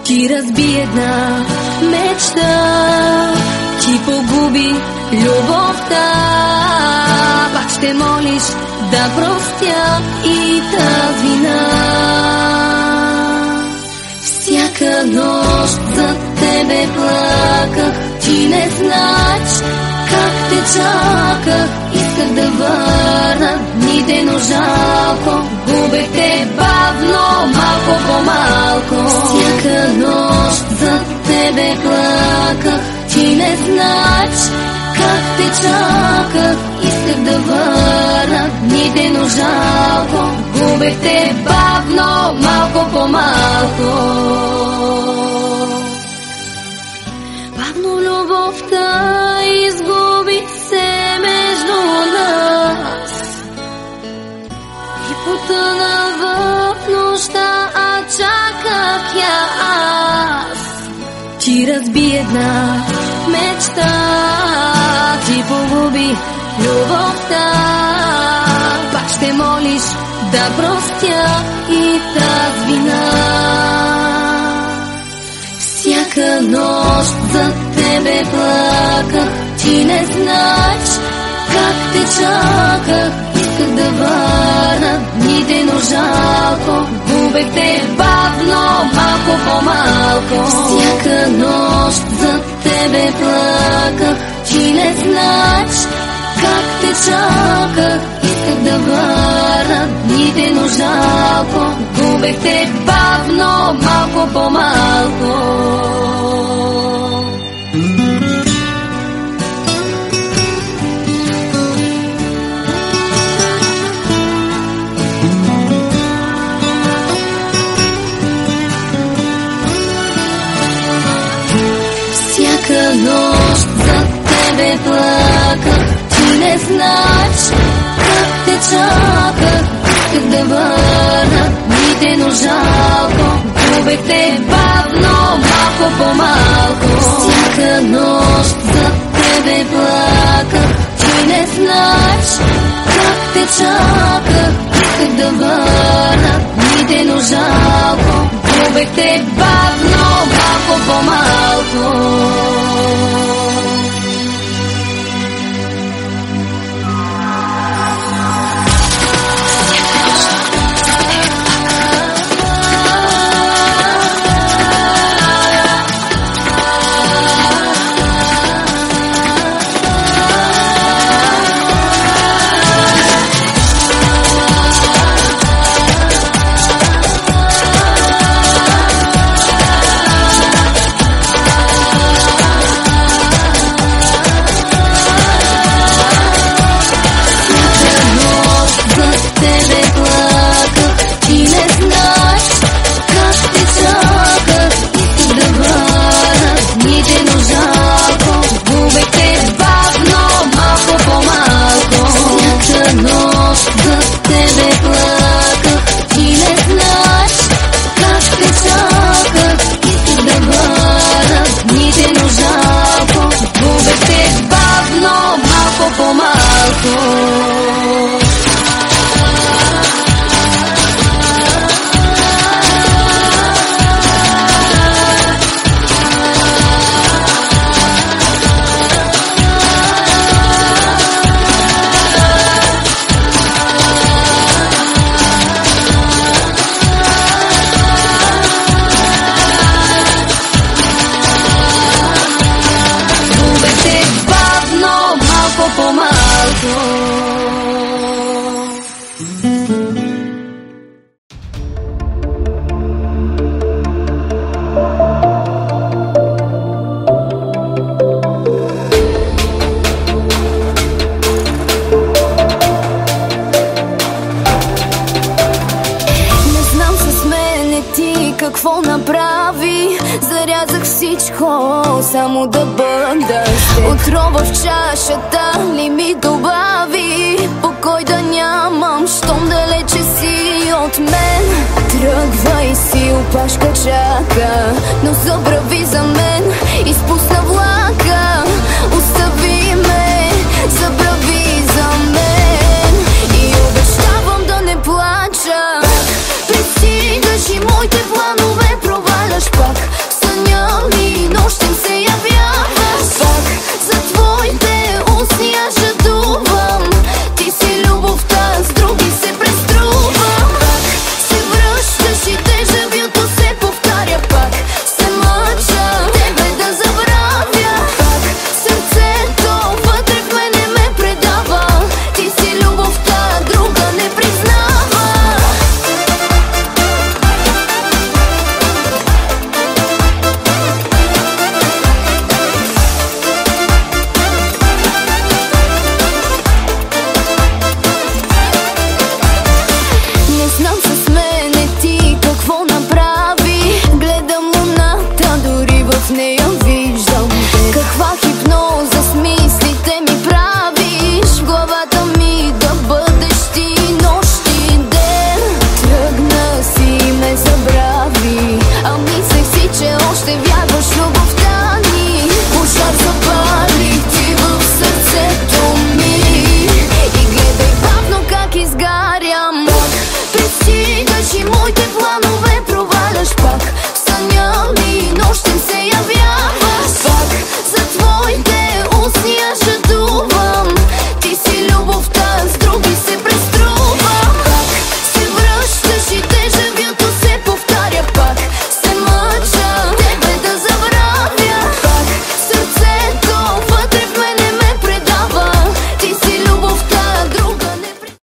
Ти разби една мечта, ти погуби любовта. Пак ще молиш да простя и тази вина. Всяка нощ за тебе плаках, ти не знаеш как те чаках. Исках да върна дните, но жалко, губех те бавно, малко по малко. Всяка нощ за тебе плаках, ти не знаеш как те чаках. Исках да върна дните, но жалко, губех те бавно, малко по малко. Бавно любовта изгуби се между нас и потъна в нощта, а чаках я аз. Ти разби една мечта, ти погуби любовта. Пак ще молиш да простя и тази вина. Всяка нощ за тебе плаках, ти не знаеш как те чаках. Исках да върна дните, но жалко, губех те бавно, малко по малко. Всяка нощ за тебе плаках, ти не знаеш как те чаках. Исках да върна дните, но жалко, губех те бавно, малко по малко. Всяка нощ за тебе плаках, ти не знаеш как те чаках. Исках да върна дните, но жалко, губех те бавно, малко по малко. Всяка нощ за тебе плаках, ти не знаеш как те чаках. Исках да върна дните, но жалко, губех те бавно, малко по малко. Какво направи? Зарязах всичко, само да бъда с теб. Отрова в чашата ли ми добави? Покой да нямам, щом далече си от мен. Тръгвай си, опашка чака, но забрави за мен. Изпусна влака, остави ме, забрави за мен. И обещавам да не плача. Пресигаш и моите планове проваляш пак. още вярвам.